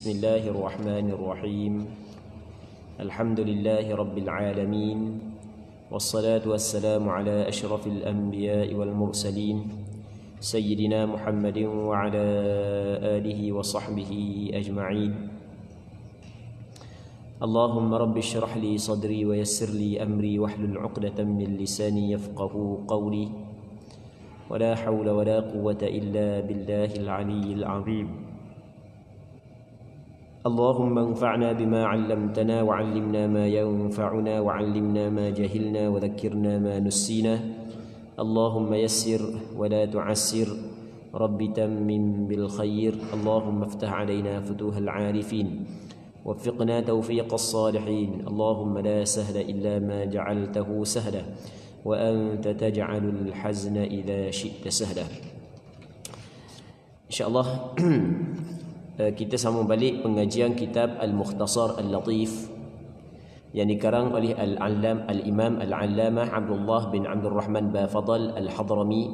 بسم الله الرحمن الرحيم الحمد لله رب العالمين والصلاة والسلام على أشرف الأنبياء والمرسلين سيدنا محمد وعلى آله وصحبه أجمعين اللهم رب اشرح لي صدري ويسر لي أمري واحلل عقدة من لساني يفقه قولي ولا حول ولا قوة إلا بالله العلي العظيم اللهم انفعنا بما علمتنا وعلمنا ما ينفعنا وعلمنا ما جهلنا وذكرنا ما نسينا اللهم يسر ولا تعسر رب تمم بالخير اللهم افتح علينا فتوح العارفين وفقنا توفيق الصالحين اللهم لا سهل إلا ما جعلته سهلا وأنت تجعل الحزن إذا شئت سهلا إن شاء الله. Kita sambung balik pengajian kitab Al-Mukhtasar Al-Latif yang dikarang oleh Al-Imam Al-Allamah Abdullah bin Abdul Rahman Bafadal Al-Hadrami,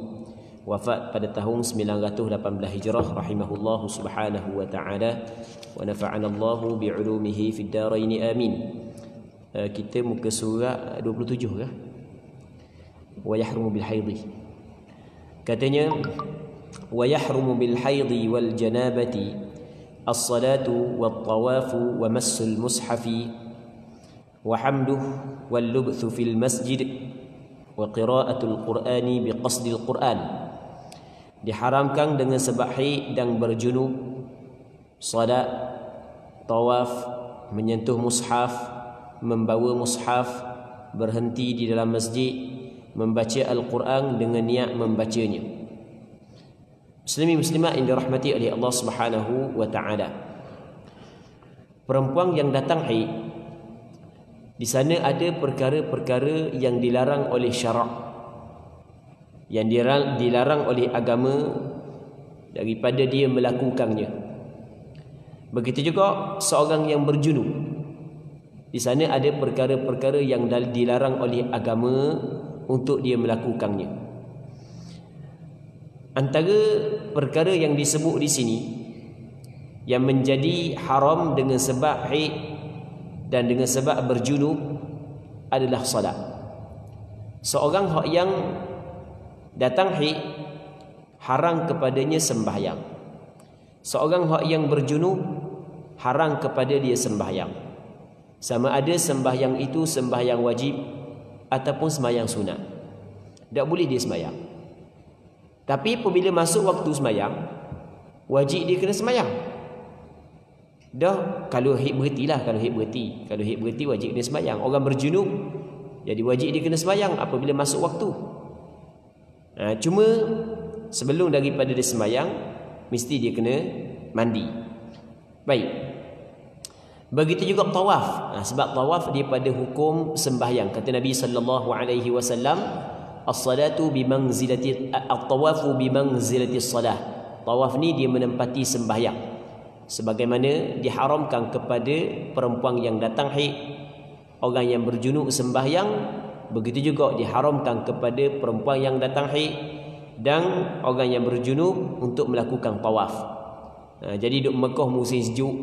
wafat pada tahun 918 Hijrah rahimahullahu subhanahu wa ta'ala wa nafa'ana Allahu bi'ulumihi fid darain amin. Kita muka surah 27 kah? Wa yahrumu bil haidhi. Katanya wa yahrumu bil haidhi wal janabati الصلاة والطواف ومس المصحف وحمده واللبث في المسجد وقراءة القرآن بقصد القرآن. Diharamkan dengan sebab haid dan berjunub, salat, tawaf, menyentuh mushaf, membawa mushaf, berhenti di dalam masjid, membaca Al-Quran dengan niat membacanya. Muslimin muslimat yang dirahmati oleh Allah Subhanahu wa taala. Perempuan yang datang haid, di sana ada perkara-perkara yang dilarang oleh syarak, yang dilarang oleh agama daripada dia melakukannya. Begitu juga seorang yang berjunub, di sana ada perkara-perkara yang dilarang oleh agama untuk dia melakukannya. Antara perkara yang disebut di sini yang menjadi haram dengan sebab haid dan dengan sebab berjunub adalah salat. Seorang yang datang haid haram kepadanya sembahyang. Seorang yang berjunub haram kepada dia sembahyang. Sama ada sembahyang itu sembahyang wajib ataupun sembahyang sunat. Tak boleh dia sembahyang. Tapi apabila masuk waktu sembahyang, wajib dia kena sembahyang. Dah, kalau haid berhentilah, kalau haid berhenti wajib kena sembahyang. Orang berjunub jadi wajib dia kena sembahyang apabila masuk waktu. Cuma sebelum daripada dia sembahyang mesti dia kena mandi. Baik. Begitu juga tawaf. Sebab tawaf dia pada hukum sembahyang. Kata Nabi sallallahu alaihi wasallam, as-salatu bimanzilati at-tawafu bimanzilati as-salah. Tawaf ni dia menempati sembahyang. Sebagaimana diharamkan kepada perempuan yang datang haid, orang yang berjunub sembahyang, begitu juga diharamkan kepada perempuan yang datang haid dan orang yang berjunub untuk melakukan tawaf. Jadi duk Mekah musim sejuk,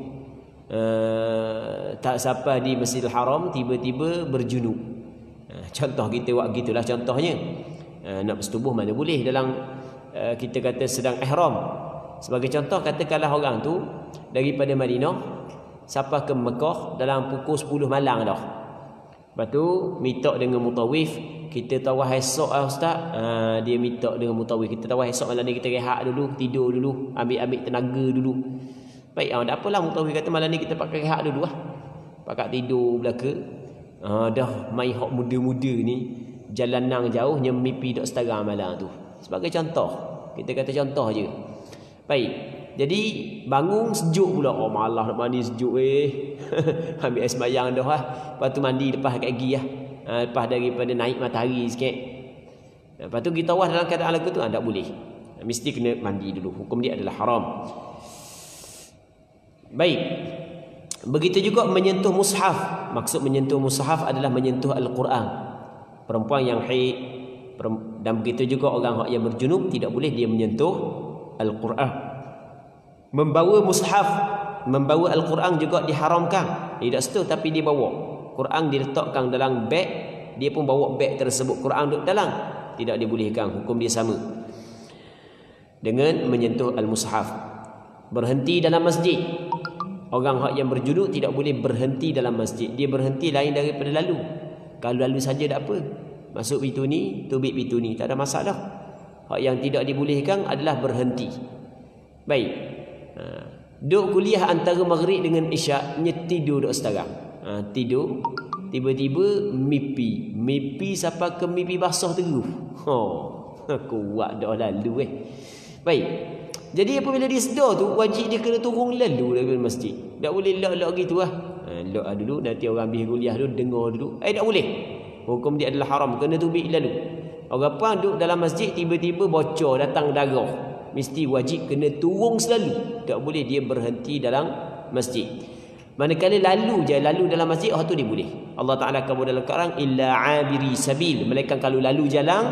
tak sampai di Masjidil Haram tiba-tiba berjunub. Contoh kita buat gitulah contohnya. Nak bersetubuh mana boleh dalam kita kata sedang ihram. Sebagai contoh, katakanlah orang tu daripada Madinah sampai ke Mekah dalam pukul 10 malam dah. Lepas tu minta dengan mutawif, kita tawaf esok ustaz. Dia minta dengan mutawif, kita tawaf esok malam ni kita rehat dulu, tidur dulu, ambil tenaga dulu. Baik, tak apalah, mutawif kata malam ni kita pakai rehat dulu lah. Pakai tidur belaka. Dah mai hok muda-muda ni jalan nang jauhnya mimpi dok setara malam tu. Sebagai contoh, kita kata contoh je. Baik. Jadi bangun sejuk pula. Oh malah nak mandi sejuk ambil air sembahyang dah lah. Lepas tu mandi lepas kat gigi lah. Lepas daripada naik matahari sikit. Lepas tu kita tawaf dalam keadaan lagu tu tak boleh. Mesti kena mandi dulu. Hukum dia adalah haram. Baik. Begitu juga menyentuh mushaf. Maksud menyentuh mushaf adalah menyentuh Al-Quran. Perempuan yang haid dan begitu juga orang yang berjunub tidak boleh dia menyentuh Al-Quran. Membawa mushaf membawa Al-Quran juga diharamkan. Dia tak setuju tapi dia bawa. Quran diletakkan dalam beg, dia pun bawa beg tersebut, Quran duduk dalam. Tidak dibolehkan, hukum dia sama dengan menyentuh al-mushaf. Berhenti dalam masjid. Orang hak yang berjunub tidak boleh berhenti dalam masjid. Dia berhenti lain daripada lalu. Kalau lalu saja tak apa. Masuk pintu ni, tubik pintu ni, tak ada masalah. Hak yang tidak dibolehkan adalah berhenti. Baik. Duduk kuliah antara maghrib dengan isyak, tidur duduk sekarang. Tidur, tiba-tiba mimpi sampai ke mimpi basah terus. Kuat dah lalu Baik. Jadi apabila dia sedar tu, wajib dia kena turun lalu daripada masjid. Tak boleh lak-lak gitu lah. Lak dulu, nanti orang habis kuliah dulu, dengar dulu. Tak boleh. Hukum dia adalah haram, kena tubik lalu. Orang apa duduk dalam masjid, tiba-tiba bocor, datang darah, mesti wajib kena turun selalu. Tak boleh dia berhenti dalam masjid. Manakala lalu dalam masjid, tu dia boleh. Allah Ta'ala kamu dalam Quran, illa abiri sabil. Mereka kalau lalu jalan,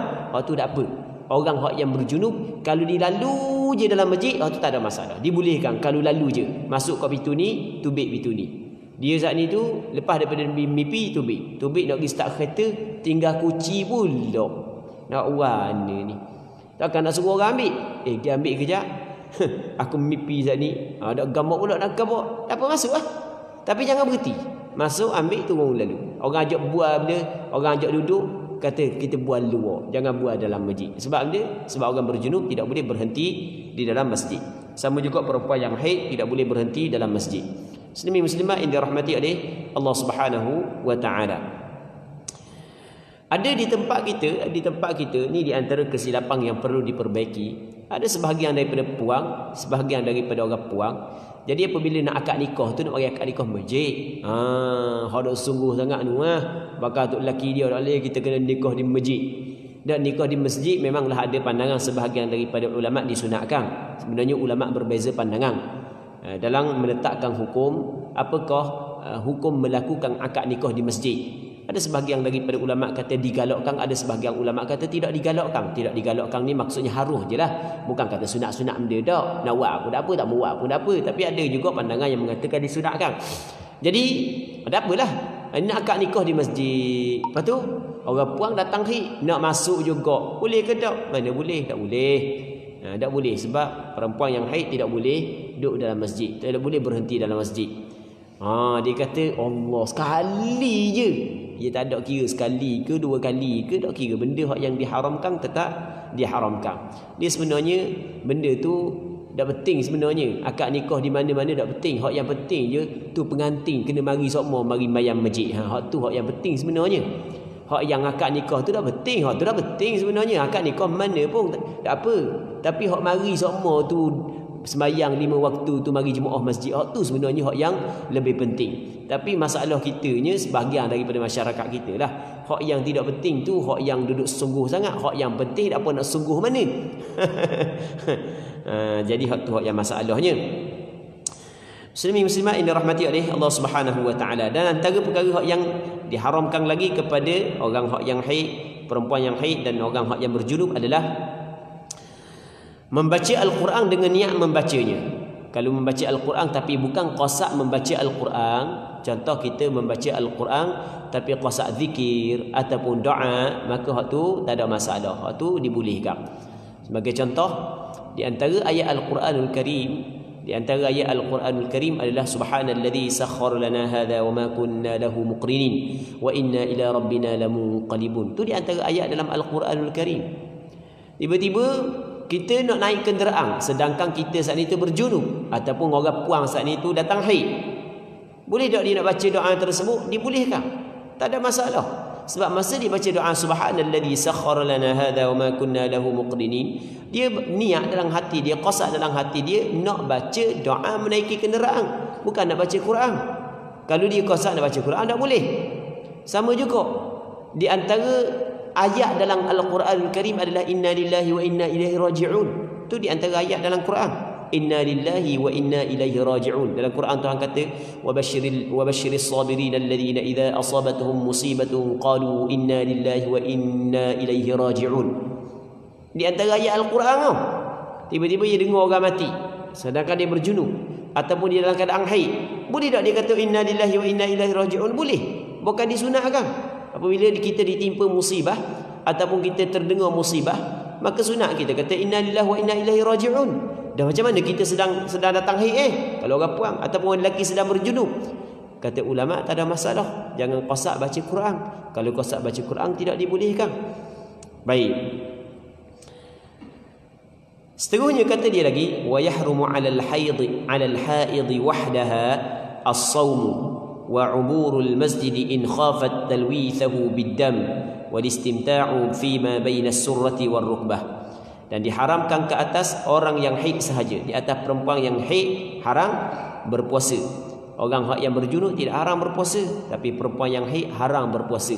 tu tak apa. Orang hak yang berjunub, kalau dia lalu je dalam masjid, tu tak ada masalah. Dibolehkan kalau lalu je. Masuk ke pintu ni, tubik pintu ni. Dia saat ni tu, lepas daripada mimpi, tubik. Tubik nak pergi start kereta, tinggal kunci pula. Nak warna ni. Takkan nak suruh orang ambil. Dia ambil kejap. Aku mimpi saat ni. Ada gambar pula, nak gambar. Apa masuk lah. Tapi jangan berhenti. Masuk, ambil, turun lalu. Orang ajak buat benda, orang ajak duduk, kata kita buat luar. Jangan buat dalam masjid. Sebab dia, sebab orang berjunub tidak boleh berhenti di dalam masjid. Sama juga perempuan yang haid tidak boleh berhenti dalam masjid. Muslimin muslimat yang dirahmati oleh Allah Subhanahu wa taala. Ada di tempat kita ni di antara kesilapan yang perlu diperbaiki. Ada sebahagian daripada puang, sebahagian daripada orang puang. Jadi apabila nak akad nikah tu, nak bagi akad nikah masjid. Hak sungguh sangat tu bakal tu lelaki dia tak boleh, kita kena nikah di masjid. Dan nikah di masjid memanglah ada pandangan sebahagian daripada ulama disunatkan. Sebenarnya ulama berbeza pandangan dalam meletakkan hukum, apakah hukum melakukan akad nikah di masjid. Ada sebahagian daripada ulama kata digalakkan, ada sebahagian ulama kata tidak digalakkan. Tidak digalakkan ni maksudnya harus je lah. Bukan kata sunat-sunat benda tak. Nak buat pun tak apa, tak buat pun tak apa. Tapi ada juga pandangan yang mengatakan disunatkan. Jadi, ada apalah. Nak akad nikah di masjid. Lepas tu, orang puang datang nak masuk juga. Boleh ke tak? Mana boleh? Tak boleh. Tak boleh sebab perempuan yang haid tidak boleh duduk dalam masjid. Tidak boleh berhenti dalam masjid. Dia kata Allah sekali je. Dia tak ada kira sekali ke dua kali ke, tak kira. Benda yang diharamkan tetap diharamkan. Dia sebenarnya benda tu tak penting sebenarnya. Akad nikah di mana-mana tak penting. Hak yang penting je tu pengantin kena mari semua mari mayam masjid. Hak tu hak yang penting sebenarnya. Hak yang akad nikah tu dah penting. Hak tu dah penting sebenarnya. Akad nikah mana pun tak apa. Tapi hak mari semua tu sembahyang 5 waktu tu mari jemaah masjid, hak tu sebenarnya hak yang lebih penting. Tapi masalah kitanya sebahagian daripada masyarakat kita lah, hak yang tidak penting tu hak yang duduk sungguh sangat, hak yang penting tak apa nak sungguh mana. Jadi hak tu hak yang masalahnya. Muslimin muslimat yang dirahmati oleh Allah Subhanahu wa taala. Dan antara perkara hak yang diharamkan lagi kepada orang hak yang haid, perempuan yang haid dan orang hak yang berjunub adalah membaca Al-Quran dengan niat membacanya. Kalau membaca Al-Quran tapi bukan qasak membaca Al-Quran, contoh kita membaca Al-Quran tapi qasak zikir ataupun doa, maka hak tu tak ada masalah. Hak tu dibolehkan. Sebagai contoh, di antara ayat Al-Quranul Karim, di antara ayat Al-Quranul Karim adalah subhanalladzi sakhkhara lana hadza wa ma kunna lahu muqrinin wa inna ila rabbina lamunqalibun. Tu di antara ayat dalam Al-Quranul Karim. Tiba-tiba kita nak naik kenderaan sedangkan kita saat itu berjunub ataupun orang puang saat itu datang haid. Boleh tak dia nak baca doa tersebut? Dibolehkan. Tak ada masalah. Sebab masa dia baca doa subhanalladzi sakhkhara lana hadza wa ma kunna lahu muqrinin, dia niat dalam hati dia, qasad dalam hati dia nak baca doa menaiki kenderaan, bukan nak baca Quran. Kalau dia qasad nak baca Quran tak boleh. Sama juga di antara ayat dalam Al-Quranul Karim adalah inna lillahi wa inna ilaihi raji'un. Itu di antara ayat dalam Quran. Inna lillahi wa inna ilaihi raji'un. Dalam Quran Tuhan kata wa basyiris sabirin alladhina idza asabatuhum musibatun qalu inna lillahi wa inna ilaihi raji'un. Di antara ayat Al-Quran tiba-tiba dia dengar orang mati sedangkan dia berjunub. ataupun dia dalam keadaan haid, boleh tak dia kata inna lillahi wa inna ilaihi raji'un? Boleh. Bukan disunatkan. Apabila kita ditimpa musibah ataupun kita terdengar musibah, maka sunat kita kata inna lillahi wa inna ilaihi raji'un. Dan macam mana kita sedang datang haid kalau orang puang ataupun orang lelaki sedang berjunub? Kata ulama tak ada masalah. Jangan qasak baca Quran. Kalau qasak baca Quran tidak dibolehkan. Baik. Seterusnya kata dia lagi, wa yahrumu 'alal haid wahdaha as-shaum wa 'uburul masjid in khafat talwithahu bid-dam wal istimta'u fi ma baina as-surrati war rukbah. Dan diharamkan ke atas orang yang haid sahaja. Di atas perempuan yang haid haram berpuasa. Orang yang berjunub tidak haram berpuasa, tapi perempuan yang haid haram berpuasa.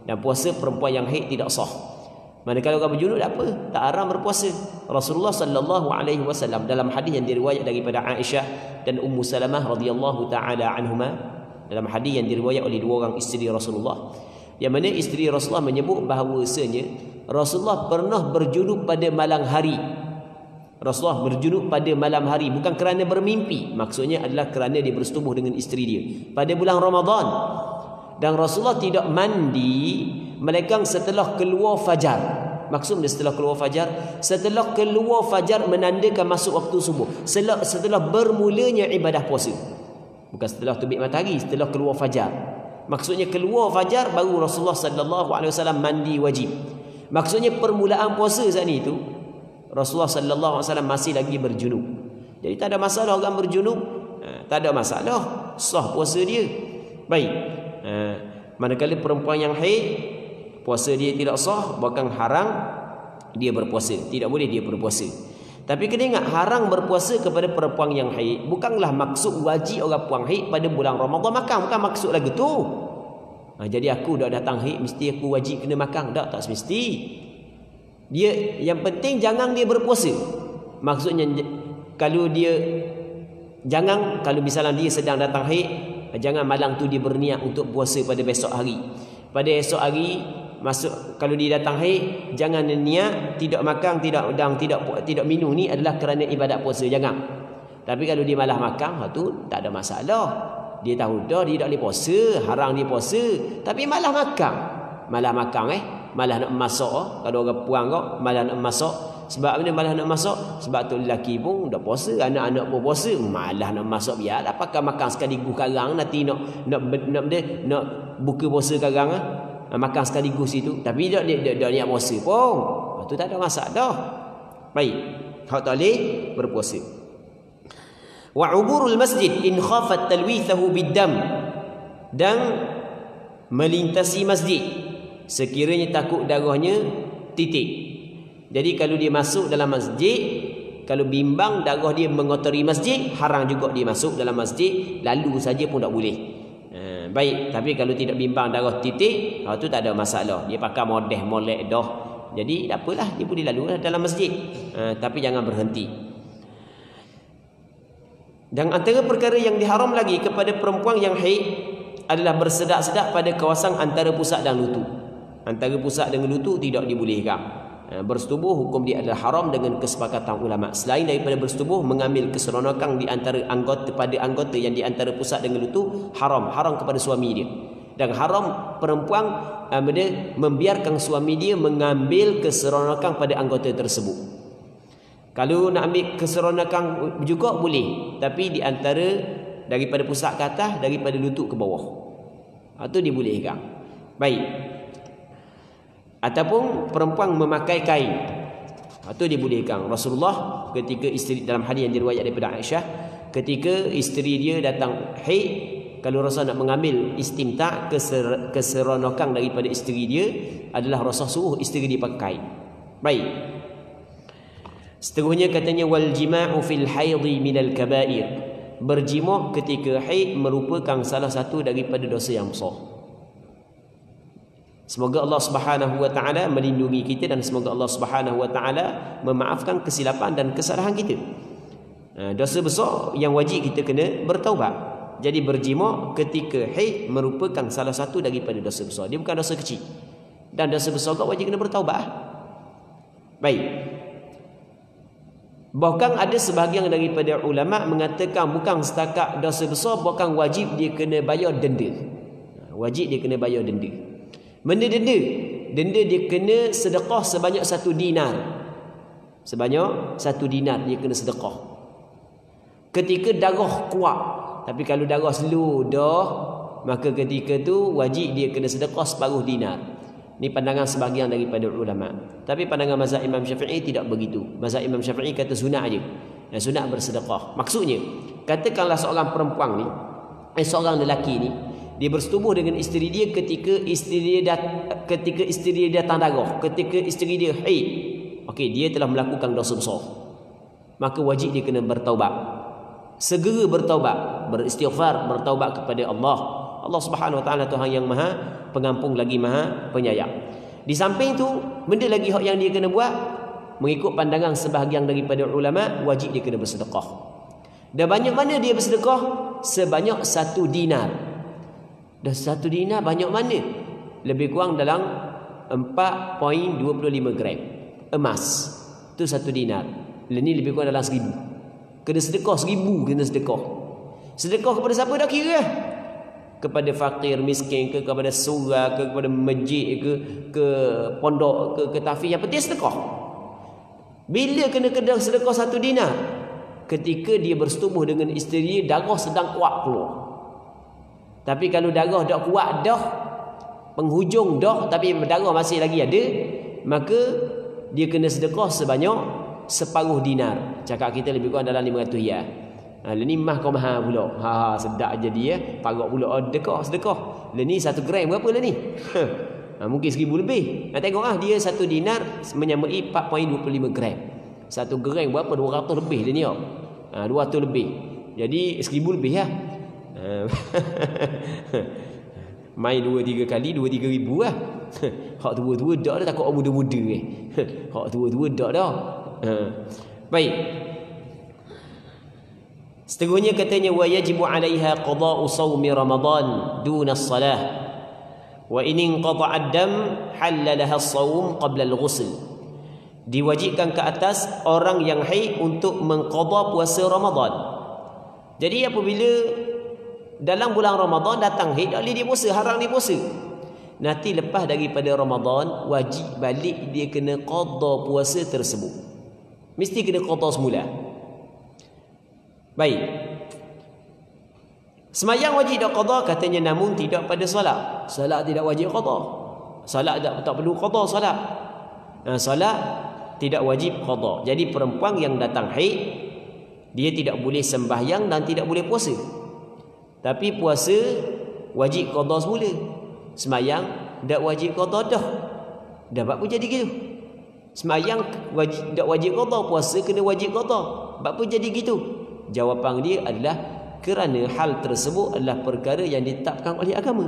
Dan puasa perempuan yang haid tidak sah. Manakala orang berjunub tak apa, tak haram berpuasa. Rasulullah sallallahu alaihi wasallam dalam hadis yang diriwayat daripada Aisyah dan Ummu Salamah radhiyallahu taala anhuma, dalam hadis yang diriwayat oleh dua orang isteri Rasulullah, yang mana isteri Rasulullah menyebut bahawasanya Rasulullah pernah berjunub pada malam hari. Rasulullah berjunub pada malam hari bukan kerana bermimpi, maksudnya adalah kerana dia bersetubuh dengan isteri dia pada bulan Ramadan. Dan Rasulullah tidak mandi melainkan setelah keluar fajar. Maksudnya setelah keluar fajar, setelah keluar fajar menandakan masuk waktu subuh, setelah bermulanya ibadah puasa. Bukan setelah terbit matahari, setelah keluar fajar. Maksudnya keluar fajar baru Rasulullah sallallahu alaihi wasallam mandi wajib. Maksudnya permulaan puasa saat itu Rasulullah sallallahu alaihi wasallam masih lagi berjunub. Jadi tak ada masalah orang berjunub, tak ada masalah, sah puasa dia. Baik. Manakala perempuan yang haid, puasa dia tidak sah, bahkan haram dia berpuasa. Tidak boleh dia berpuasa. Tapi kena ingat, haram berpuasa kepada perempuan yang haid bukanlah maksud wajib orang puang haid pada bulan Ramadan makan, bukan maksud lagu tu. Jadi aku dah datang haid mesti aku wajib kena makan, tak semesti. Dia yang penting jangan dia berpuasa. Maksudnya kalau dia jangan, kalau misalnya dia sedang datang haid, jangan malam tu dia berniat untuk puasa pada besok hari. Pada esok hari masuk, kalau dia datang haid, jangan niat tidak makan, tidak minum, ni adalah kerana ibadat puasa, jangan. Tapi kalau dia malah makan, tu tak ada masalah. Dia tahu dah dia tak boleh puasa, haram dia puasa, tapi malah makan. Malah nak masak. Kalau orang puang kau malah nak masak. Sebab mana malah nak masak? Sebab tu lelaki pun dah puasa, anak-anak pun puasa, malah nak masak. Biarlah pakai makan sekaligus sekarang, nanti nak buka puasa sekarang, makan sekaligus itu. Tapi dia niat puasa pun, tu tak ada masalah dah. Baik, hak tak boleh berpuasa. Wa uburul masjid in khafat talwithahu biddam, dan melintasi masjid sekiranya takut darahnya titik. Jadi kalau dia masuk dalam masjid, kalau bimbang darah dia mengotori masjid, haram juga dia masuk dalam masjid, lalu saja pun tak boleh. Baik, tapi kalau tidak bimbang darah titik, tu tak ada masalah. Dia pakai molek dah. Jadi tak apalah, dia boleh lalu dalam masjid. Tapi jangan berhenti. Dan antara perkara yang diharam lagi kepada perempuan yang haid adalah bersedak-sedak pada kawasan antara pusat dan lutut. Antara pusat dengan lutut tidak dibolehkan. Bersetubuh hukum dia adalah haram dengan kesepakatan ulama. Selain daripada bersetubuh, mengambil keseronokan di antara anggota yang di antara pusat dengan lutut, haram kepada suami dia. Dan haram perempuan membiarkan suami dia mengambil keseronokan pada anggota tersebut. Kalau nak ambil keseronokan juga boleh, tapi di antara daripada pusat ke atas, daripada lutut ke bawah, itu dibolehkan. Baik. Ataupun perempuan memakai kain, itu dibolehkan. Rasulullah ketika isteri, dalam hadis yang diriwayat daripada Aisyah, ketika isteri dia datang haid, kalau Rasul nak mengambil istimta' keseronokan daripada isteri dia, adalah Rasul suruh isteri dia pakai kain. Baik. Seterusnya katanya wal jima'u fil haidhi minal kaba'ir. Berjima' ketika haid merupakan salah satu daripada dosa yang besar. Semoga Allah Subhanahu wa taala melindungi kita, dan semoga Allah Subhanahu wa taala memaafkan kesilapan dan kesalahan kita. Dosa besar yang wajib kita kena bertaubat. Jadi berjima' ketika haid merupakan salah satu daripada dosa besar. Dia bukan dosa kecil. Dan dosa besar kau wajib kena bertaubat. Baik. Bahkan ada sebahagian daripada ulama mengatakan bukan setakat dosa besar, bahkan wajib dia kena bayar denda. Wajib dia kena bayar denda. Mana denda? Denda dia kena sedekah sebanyak 1 dinar. Sebanyak 1 dinar dia kena sedekah. Ketika darah kuat. Tapi kalau darah slow dah, maka ketika tu wajib dia kena sedekah separuh dinar. Ini pandangan sebahagian daripada ulama. Tapi pandangan mazhab Imam Syafi'i tidak begitu. Mazhab Imam Syafi'i kata sunat aja. Dan sunat bersedekah. Maksudnya, katakanlah seorang perempuan ni, seorang lelaki ni, dia bersetubuh dengan isteri dia ketika isteri dia datang darah, ketika isteri dia haid. Okey, dia telah melakukan dosa besar. Maka wajib dia kena bertaubat. Segera bertaubat, beristighfar, bertaubat kepada Allah. Allah Subhanahu Wa Taala Tuhan yang Maha Pengampun lagi Maha Penyayang. Di samping tu, benda lagi hak yang dia kena buat, mengikut pandangan sebahagian daripada ulama, wajib dia kena bersedekah. Dan banyak mana dia bersedekah? Sebanyak 1 dinar. Dah 1 dinar banyak mana? Lebih kurang dalam 4.25 gram emas. Itu 1 dinar. Ini lebih kurang dalam 1,000. Kena sedekah 1,000, kena sedekah. Sedekah kepada siapa dah kira? Kepada fakir miskin ke, kepada surau ke, kepada masjid ke pondok ke tafiz, yang penting sedekah. Bila kena sedekah 1 dinar? Ketika dia bersetubuh dengan isteri dia, darah sedang kuat keluar. Tapi kalau darah dah kuat dah, penghujung dah, tapi darah masih lagi ada, maka dia kena sedekah sebanyak separuh dinar. Cakap kita lebih kurang dalam 500 riyal. Ini mah kau mahal pula. Sedap jadi ya. Parak pula sedekah. Ni 1 gram berapa lah ni? Mungkin 1,000 lebih. Nak tengok dia 1 dinar menyamai 4.25 gram. 1 gram berapa? 200 lebih dia ni. 200 lebih. Jadi 1,000 lebih lah. Main 2-3 kali 2-3 ribu lah. Hak tua-tua dak dah, takut orang muda-muda Hak tua-tua dak dah. Baik. Seterusnya katanya wa yajibu 'alaiha qada'u shaumi Ramadan duna as-salah. Wa in inqata'a ad-dam halalaha as-shaum qabla al-ghusl. Diwajibkan ke atas orang yang haid untuk mengqada puasa Ramadan. Jadi apabila dalam bulan Ramadan datang haid, tak boleh dia puasa, haram dia puasa. Nanti lepas daripada Ramadan wajib balik dia kena qada puasa tersebut. Mesti kena qada semula. Baik. Semayang wajib tak qada? Katanya namun tidak pada solat. Solat tidak wajib qada. Solat tak perlu qada solat. Solat tidak wajib qada. Jadi perempuan yang datang haid, dia tidak boleh sembahyang dan tidak boleh puasa. Tapi puasa wajib qada semula. Semayang tak wajib qada dah. Dah apa jadi gitu? Semayang tak wajib qada, puasa kena wajib qada. Apa jadi gitu? Jawapan dia adalah kerana hal tersebut adalah perkara yang ditetapkan oleh agama.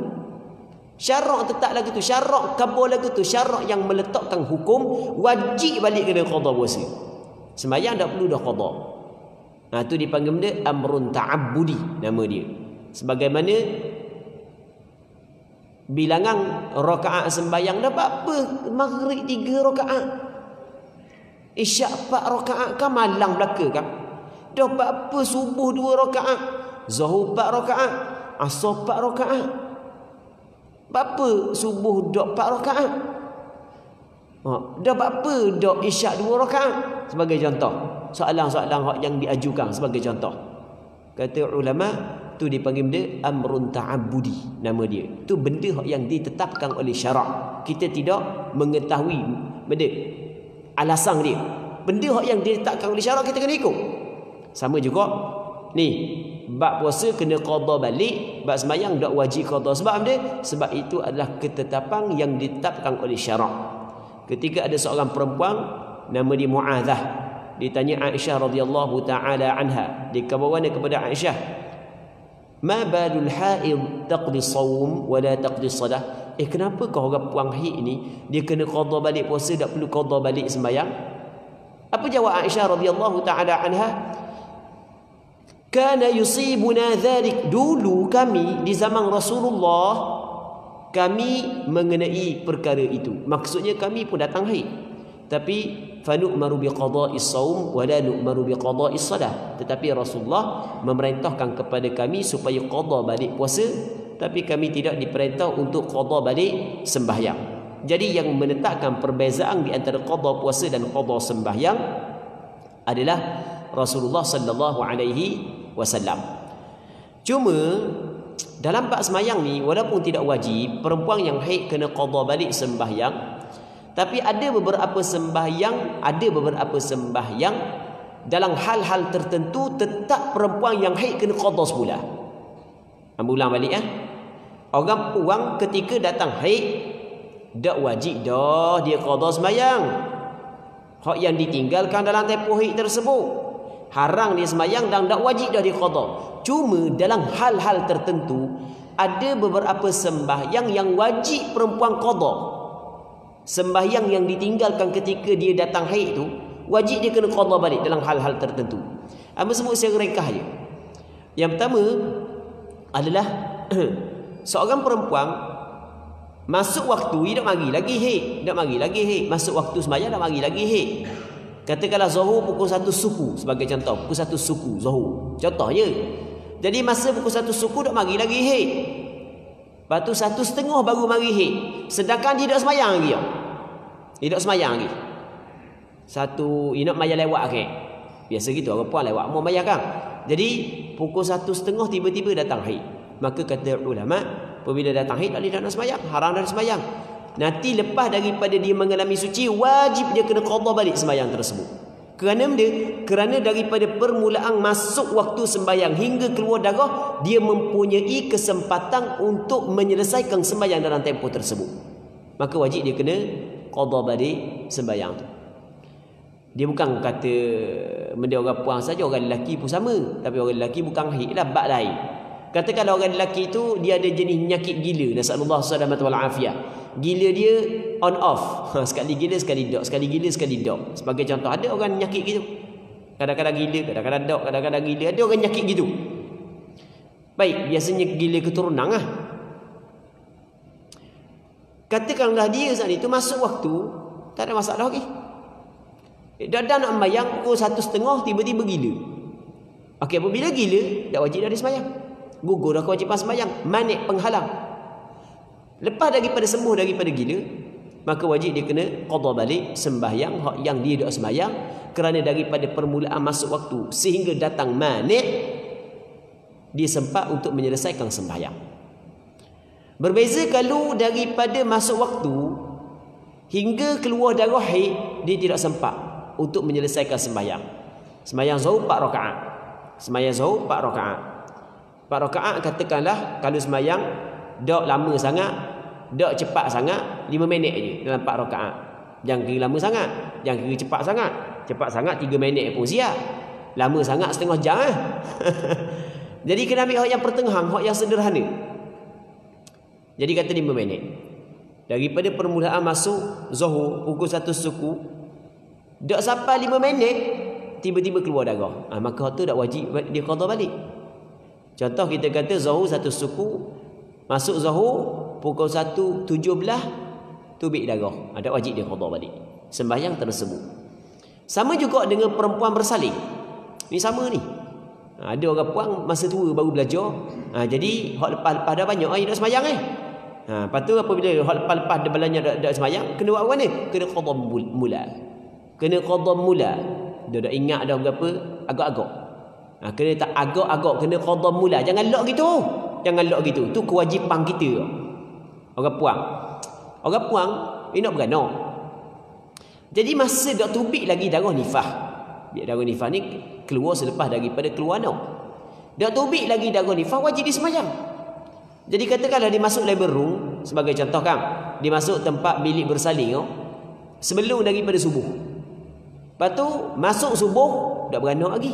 Syarak tetap lagu tu, syarak kabul lagu tu, syarak yang meletakkan hukum wajib balik kena qada puasa. Sembahyang tak perlu dah qada. Tu dipanggil benda amrun ta'abbudi nama dia. Sebagaimana bilangan rakaat sembahyang dah apa? Maghrib 3 rakaat. Isyak 4 rakaat kan malang belaka kan? Dah apa subuh 2 rakaat, zuhur 4 rakaat, asar 4 rakaat. Apa subuh dak 4 rakaat? Dah apa dak isyak 2 rakaat? Sebagai contoh, soalan-soalan yang diajukan sebagai contoh. Kata ulama tu dipanggil benda amrun ta'abbudi nama dia. Tu benda yang ditetapkan oleh syarak. Kita tidak mengetahui benda alasan dia. Benda yang ditetapkan oleh syarak kita kena ikut. Sama juga ni, bab puasa kena qada balik, bab sembahyang tak wajib qada. Sebab apa? Sebab itu adalah ketetapan yang ditetapkan oleh syarak. Ketika ada seorang perempuan nama dia Mu'adzah, ditanya Aisyah radhiyallahu taala anha, dikabarkan kepada Aisyah, ma balul haid taqdi shaum wa la taqdi salah? Kenapa kau orang puang haid ni dia kena qada balik puasa, tak perlu qada balik sembahyang? Apa jawab Aisyah radhiyallahu taala anha? Kana yusibuna dhalik, dulu kami di zaman Rasulullah kami mengenai perkara itu. Maksudnya kami pun datang haid, tapi fanu'maru biqada'is shaum wa la nu'maru biqada'is salah. Tetapi Rasulullah memerintahkan kepada kami supaya qada balik puasa, tapi kami tidak diperintah untuk qada balik sembahyang. Jadi yang menetapkan perbezaan di antara qada puasa dan qada sembahyang adalah Rasulullah sallallahu alaihi wasallam. Cuma dalam bab sembahyang ni, walaupun tidak wajib, perempuan yang haid kena qada balik sembahyang, tapi ada beberapa sembahyang dalam hal-hal tertentu tetap perempuan yang haid kena qada semula. Ulang balik Orang puang ketika datang haid tak wajib dah dia qada sembahyang. Hak yang ditinggalkan dalam tempoh haid tersebut haram dia sembahyang dan tak wajib dah dia qada. Cuma dalam hal-hal tertentu ada beberapa sembahyang yang wajib perempuan qada. Sembahyang yang ditinggalkan ketika dia datang haid tu wajib dia kena qada balik dalam hal-hal tertentu. Apa sebut secara ringkas je. Yang pertama adalah seorang perempuan masuk waktu dia tak mari lagi haid, masuk waktu sembahyang tak mari lagi haid. Katakanlah zuhur pukul 1 suku sebagai contoh, pukul 1 suku zuhur. Contoh je. Jadi masa pukul 1 suku tak mari lagi haid. Lepas tu 1:30 baru mari haid. Sedangkan dia tak sembahyang lagi. Dia tak sembahyang lagi. Satu inap maya lewat ke. Biasa gitu orang puan lewat mau maya kan. Jadi pukul 1:30 tiba-tiba datang haid. Maka kata ulama, apabila datang haid tak boleh nak sembahyang, haram dah sembahyang. Nanti lepas daripada dia mengalami suci, wajib dia kena qada balik sembahyang tersebut. Kerana daripada permulaan masuk waktu sembahyang hingga keluar darah, dia mempunyai kesempatan untuk menyelesaikan sembahyang dalam tempoh tersebut. Maka wajib dia kena qada balik sembahyang tu. Dia bukan kata benda orang puang saja, orang lelaki pun sama. Tapi orang lelaki bukan haid lah, bab lain. Katakanlah orang lelaki itu dia ada jenis penyakit gila, nasallallahu salamata wal afiyah. Gila dia on off. Sekali gila sekali dok, sekali gila sekali dok. Sebagai contoh, ada orang penyakit gitu. Kadang-kadang gila, kadang-kadang dok, kadang-kadang gila. Ada orang penyakit gitu. Baik, biasanya gila keturunan lah. Katakanlah dia saat itu masuk waktu, tak ada masalah lagi. Dah nak sembahyang pukul 1:30 tiba-tiba gila. Okey, apabila gila dah wajib dah sembahyang. Gugur dah kewajipan sembahyang, manik penghalang. Lepas daripada sembuh daripada gila, maka wajib dia kena qada balik sembahyang hak yang dia dah sembahyang, kerana daripada permulaan masuk waktu sehingga datang manik dia sempat untuk menyelesaikan sembahyang. Berbeza kalau daripada masuk waktu hingga keluar darah haid dia tidak sempat untuk menyelesaikan sembahyang. Sembahyang zuhur 4 rakaat. Sembahyang zuhur 4 rakaat. 4 rakaat katakanlah kalau sembahyang dak lama sangat, dak cepat sangat, 5 minit aje dalam 4 rakaat. Jangan kira lama sangat, jangan kira cepat sangat. Cepat sangat 3 minit pun siap. Lama sangat setengah jam Jadi kena ambil hak yang pertengahan, hak yang sederhana. Jadi kata 5 minit. Daripada permulaan masuk zuhur pukul 1 suku, dak sampai 5 minit tiba-tiba keluar darah. Maka tu dak wajib dia qada balik. Contoh kita kata zuhur 1 suku, masuk zuhur pukul 1:17 tubik darah. Ada wajib dia qada balik sembahyang tersebut. Sama juga dengan perempuan bersalin. Ni sama ni. Ada orang puang masa tua baru belajar. Jadi hak lepas-lepas dah banyak dia nak sembahyang lepas tu apabila hak lepas-lepas dia banyak dak sembahyang, kena buat apa ni? Kena qada mula. Kena qada mula. Dia dah ingat dah berapa agak-agak. Kena tak agak-agak, kena qada mula. Jangan lock gitu. Jangan lock gitu. Tu kewajipan kita. Orang puang. Orang puang dia nak beranak. Jadi masa dak tubik lagi darah nifas. Darah nifas ni keluar selepas daripada keluar anak. Dak tubik lagi darah nifas, wajib disembahyang. Jadi katakanlah dia masuk labor room sebagai contoh kan. Dia masuk tempat bilik bersalin sebelum daripada subuh. Lepas tu masuk subuh dak beranak lagi.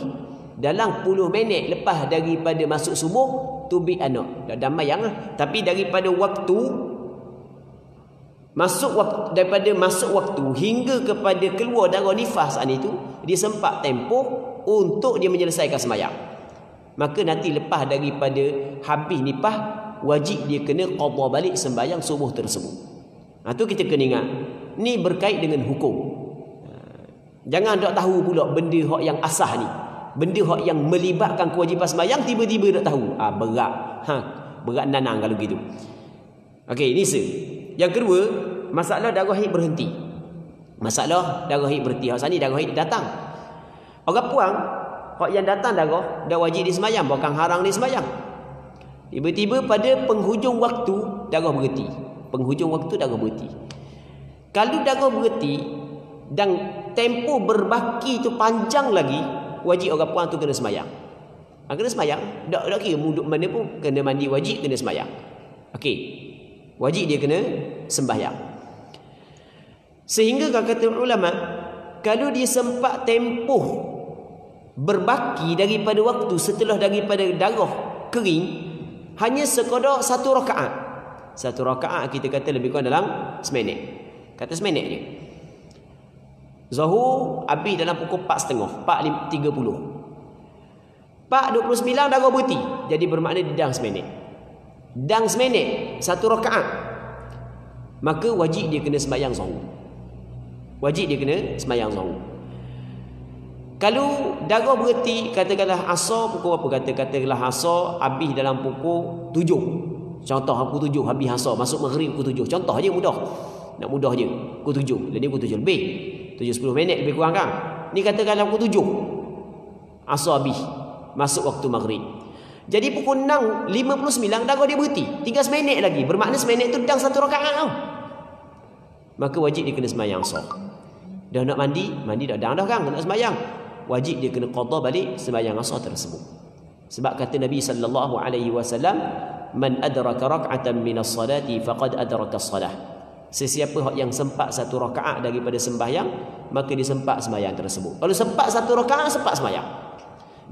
Dalam 10 minit lepas daripada masuk subuh tubik anak. Dah damai tapi daripada waktu daripada masuk waktu hingga kepada keluar darah nifas saat itu, dia sempat tempoh untuk dia menyelesaikan sembahyang. Maka nanti lepas daripada habis nifas, wajib dia kena qada balik sembahyang subuh tersebut. Tu kita kena ingat. Ni berkait dengan hukum. Jangan dok tahu pula benda hak yang asah ni. Benda hak yang melibatkan kewajipan sembahyang tiba-tiba dok tahu. Berat. Berat nanang kalau gitu. Okey, ini yang kedua, masalah darah haid berhenti. Masalah darah haid berhenti. Hak sini darah haid datang. Orang puang, hak yang datang darah dah wajib disembahyang, bukan harang disembahyang. Tiba-tiba pada penghujung waktu darah berhenti. Penghujung waktu darah berhenti. Kalau darah berhenti dan tempoh berbaki tu panjang lagi, wajib orang puang tu kena sembahyang. Kena sembahyang, tak kira duduk mana pun kena mandi wajib, kena sembahyang. Okey. Wajib dia kena sembahyang. Sehingga kata ulama, kalau dia sempat tempoh berbaki daripada waktu setelah daripada darah kering hanya sekadar satu rakaat. Satu rakaat kita kata lebih kurang dalam seminit. Kata seminit je. Zuhur habis dalam pukul 4.30, 4.30. 4.29 darah berhenti. Jadi bermakna didang seminit. Dang seminit satu rakaat. Maka wajib dia kena sembahyang zuhur. Wajib dia kena sembahyang zuhur. Kalau darah berhenti, katakanlah asar pukul apa? Katakanlah asar habis dalam pukul 7. Contoh pukul 7 habis asar, masuk maghrib pukul 7. Contoh je mudah. Nak mudah je. Pukul 7. Jadi pukul 7 lebih. 7-10 minit lebih kurang kan? Ni katakanlah pukul 7. Asar habis. Masuk waktu maghrib. Jadi pukul 6.59 darah dia berhenti. Tinggal seminit lagi. Bermakna seminit tu dang satu rakaat tau. Maka wajib dia kena sembahyang asar. Dah nak mandi dah dang dah kan, nak sembahyang. Wajib dia kena qada balik sembahyang asar tersebut. Sebab kata Nabi sallallahu alaihi wasallam, "Man adraka rak'atan minas salati faqad adraka as-salah." Sesiapa yang sempat satu rakaat daripada sembahyang, maka dia sempat sembahyang tersebut. Kalau sempat satu rakaat, sempat sembahyang.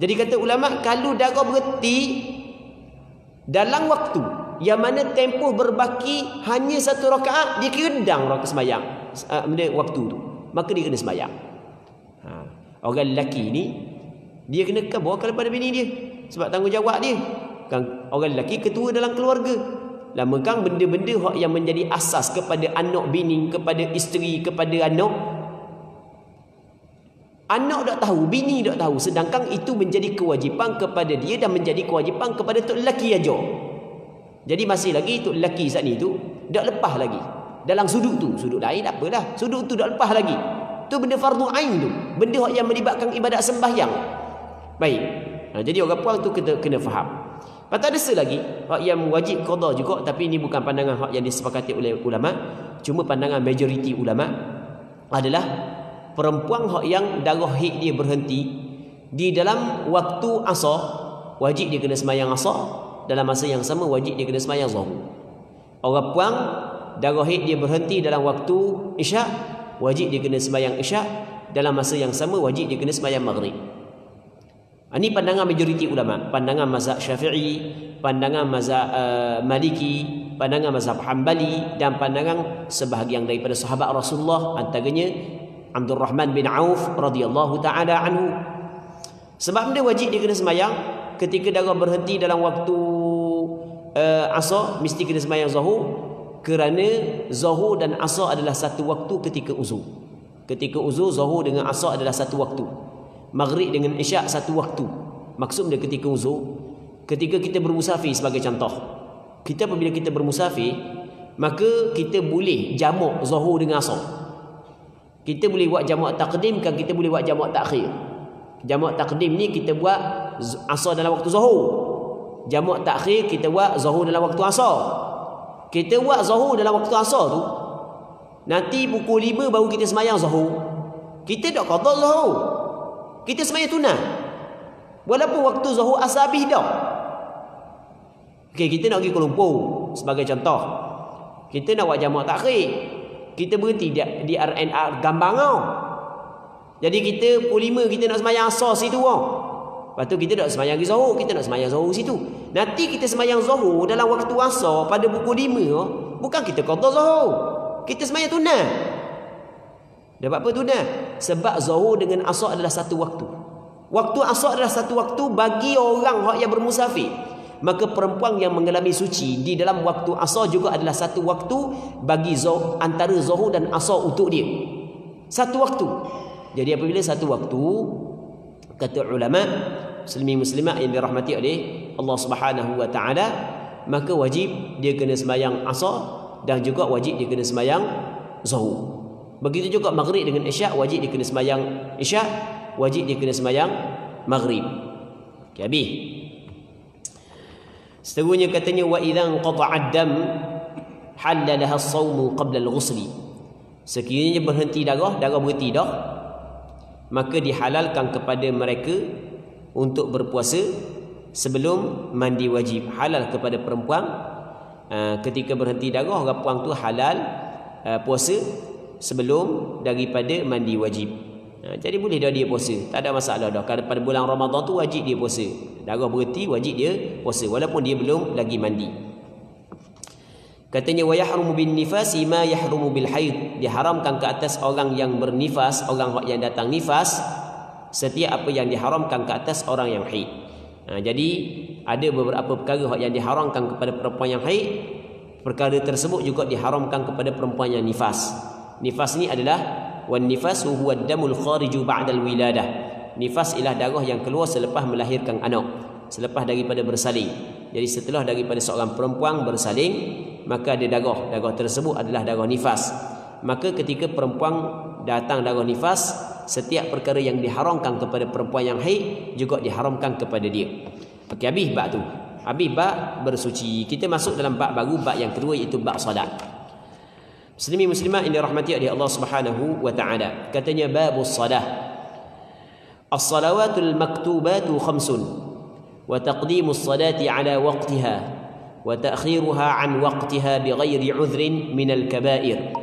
Jadi kata ulama, kalau darah berhenti dalam waktu yang mana tempoh berbaki hanya satu rakaat, dia kira dang rakaat sembahyang waktu tu, maka dia kena sembahyang. Orang lelaki ni dia kena bawakan pada bini dia sebab tanggungjawab dia. Kan orang lelaki ketua dalam keluarga. Lama kan benda-benda hak yang menjadi asas kepada anak bini, kepada isteri, kepada anak. Anak tak tahu, bini tak tahu, sedangkan itu menjadi kewajipan kepada dia dan menjadi kewajipan kepada tok lelaki aja. Jadi masih lagi tok lelaki saat ni tu tak lepas lagi. Dalam sudut tu, sudut lain tak apalah. Sudut tu tak lepas lagi. Tu benda fardu ain tu, benda yang melibatkan ibadat sembahyang. Baik. Jadi orang puang tu kena faham. Lepas ada lagi hak yang wajib qada juga, tapi ini bukan pandangan hak yang disepakati oleh ulama. Cuma pandangan majoriti ulama adalah perempuan hak yang darah haid dia berhenti di dalam waktu asar, wajib dia kena sembahyang asar. Dalam masa yang sama wajib dia kena sembahyang zuhur. Orang puang darah haid dia berhenti dalam waktu isyak, wajib dia kena sembahyang isyak. Dalam masa yang sama wajib dia kena sembahyang maghrib. Ini pandangan majoriti ulama, pandangan mazhab Syafi'i, pandangan mazhab Maliki, pandangan mazhab Hambali dan pandangan sebahagian daripada sahabat Rasulullah, antaranya Abdul Rahman bin Auf radhiyallahu taala anhu. Sebab dia wajib dia kena sembahyang ketika darah berhenti dalam waktu asar, mesti kena sembahyang zuhur, kerana zuhur dan asar adalah satu waktu ketika uzur. Ketika uzur, zuhur dengan asar adalah satu waktu. Maghrib dengan isyak satu waktu. Maksud dia ketika uzur, ketika kita bermusafir sebagai contoh. Kita apabila kita bermusafir, maka kita boleh jamak zuhur dengan asar. Kita boleh buat jamak taqdim, kan kita boleh buat jamak takhir. Jamak taqdim ni kita buat asar dalam waktu zuhur. Jamak takhir kita buat zuhur dalam waktu asar. Kita buat zuhur dalam waktu asar tu, nanti pukul 5 baru kita sembahyang zuhur. Kita tak qada zuhur. Kita sembahyang tunai. Walaupun waktu zuhur asar habis dah. Okey, kita nak pergi Kuala Lumpur sebagai contoh. Kita nak buat jamak takhir. Kita berhenti di RNR Gambang tau. Jadi kita pukul 5 kita nak sembahyang asar situ tau. Lepas tu kita tak sembahyang lagi zuhur, kita nak sembahyang zuhur situ. Nanti kita sembahyang zuhur dalam waktu asar pada pukul 5, bukan kita qada zuhur. Kita sembahyang tunai. Dapat apa tunai? Sebab zuhur dengan asar adalah satu waktu. Waktu asar adalah satu waktu bagi orang yang bermusafir. Maka perempuan yang mengalami suci di dalam waktu asar juga adalah satu waktu bagi antara zuhur dan asar untuk dia. Satu waktu. Jadi apabila satu waktu, kata ulama muslimin muslimat yang dirahmati oleh Allah Subhanahu wa taala, maka wajib dia kena sembahyang asar dan juga wajib dia kena sembahyang zuhur. Begitu juga maghrib dengan isyak, wajib dia kena sembahyang isyak, wajib dia kena sembahyang maghrib. Okay, habis. Seterusnya katanya wa idzan qata'ad dam halla laha as-sawm qabla al-ghusl. Sekiranya berhenti darah berhenti dah, maka dihalalkan kepada mereka untuk berpuasa sebelum mandi wajib. Halal kepada perempuan ketika berhenti darah, orang puan tu halal puasa sebelum daripada mandi wajib. Jadi boleh dah dia puasa, tak ada masalah dah. Kalau pada bulan Ramadan tu wajib dia puasa. Darah berhenti wajib dia puasa walaupun dia belum lagi mandi. Katanya wa yahrumu bin nifasi ma yahrumu bil haid. Diharamkan ke atas orang yang bernifas, orang yang datang nifas, setiap apa yang diharamkan ke atas orang yang haid. Jadi ada beberapa perkara yang diharamkan kepada perempuan yang haid. Perkara tersebut juga diharamkan kepada perempuan yang nifas. Nifas ni adalah wan nifasu huwa ad-damul khariju ba'da al-wiladah. Nifas ialah darah yang keluar selepas melahirkan anak, selepas daripada bersalin. Jadi setelah daripada seorang perempuan bersalin, maka ada darah tersebut adalah darah nifas. Maka ketika perempuan datang darah nifas, setiap perkara yang diharamkan kepada perempuan yang haid juga diharamkan kepada dia. Okey, habis bab tu. Habis bab bersuci. Kita masuk dalam bab baru, bab yang kedua, iaitu bab solat. Muslimin muslimat yang dirahmati oleh Allah Subhanahu wa taala. Katanya babus salah. As-salawatul maktubatu khamsun wa taqdimus salati ala waqtiha wa ta'khiruha an waqtiha bighairi 'udhrin minal kaba'ir.